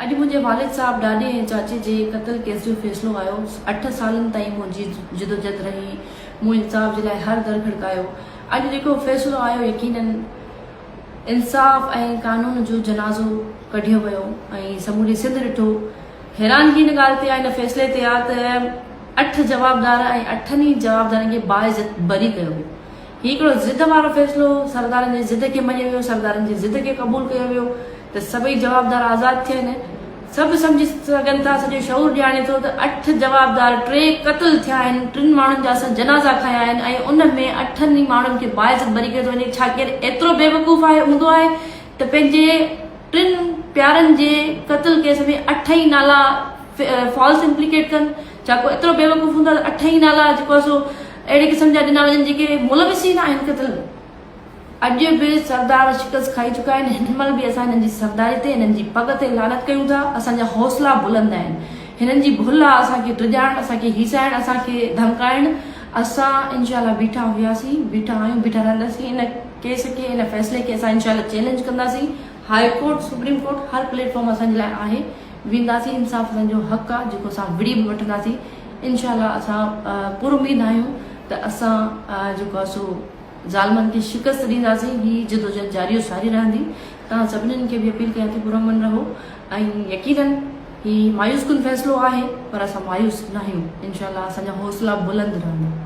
अॼु मुंहिंजे वालिद साहब ॾाॾे ऐं चाचे जे क़त्ल केस जो फ़ैसिलो आयो। 8 सालनि ताईं मुंहिंजी जिदोजहद रही, मूं इंसाफ़ जे लाइ हर दर खड़कायो। अॼु जेको फ़ैसिलो आयो यकीनन इंसाफ़ ऐं कानून जो जनाज़ो कढियो वियो ऐं समूरी सिंध ॾिठो। हैरानगी हिन ॻाल्हि ते आहे, हिन फ़ैसिले ते आहे त 8 जवाबदार ऐं 8 जवाबदारनि खे बाइज़त बरी कयो वियो। हीउ हिकिड़ो ज़िद वारो फ़ैसिलो, सरदारनि जी ज़िद खे मञियो वियो, सरदारनि जी ज़िद खे क़बूल कयो वियो त सभई जवाबदार आज़ादु थिया आहिनि। सभु सम्झी सघनि था, सॼो शऊर ॼाणे थो त 8 जवाबदार, 3 क़त्ल थिया आहिनि, 3 माण्हुनि जा असां जनाज़ा खया आहिनि ऐं उन में 8 माण्हुनि खे बाइज़त बरी कयो थो वञे। छा केरु एतिरो बेवकूफ़ हूंदो आहे त पंहिंजे 3 प्यारनि जे क़त्ल केस में 8 नाला फॉल्स इम्प्लीकेट कनि? छा को एतिरो बेवकूफ़ हूंदो आहे 8 नाला जेको आहे सो अहिड़े क़िस्म जा ॾिना वञनि जेके मुलविस ई न आहिनि क़त्ल में? अॼु बि सरदार शिकस्त खाई चुका आहिनि। हिन महिल बि असां हिननि जी सरदारी ते, हिननि जी पग ते लानत कयूं था। असांजा हौसला बुलंद आहिनि। हिननि जी भुल आहे असांखे ड्रिजाइण, असांखे हीसाइण, असांखे धमकाइण। असां इंशाल्लाह बीठा हुआसीं, बीठा आहियूं, बीठा रहंदासीं। इन केस खे, इन फ़ैसिले खे असां इंशाल्लाह चैलेंज कंदासीं। हाई कोर्ट, सुप्रीम कोर्ट, हर प्लेटफॉर्म असांजे लाइ आहे। वेंदासीं, इंसाफ़ असांजो हक़ आहे जेको असां विड़ी बि वठंदासीं। इंशाल्लाह असां पुर उमीद आहियूं त असां जेको आहे सो ज़ालमनि खे शिकस्त ॾींदासीं। हीअ जिदोजहद जारी सारी रहंदी। तव्हां सभिनीनि खे बि अपील कयां थी पुरअमन रहो ऐं यकीनन हीउ मायूस कुन फ़ैसिलो आहे, पर असां मायूस न आहियूं। इंशाल्लाह असांजा हौसला बुलंद रहंदा।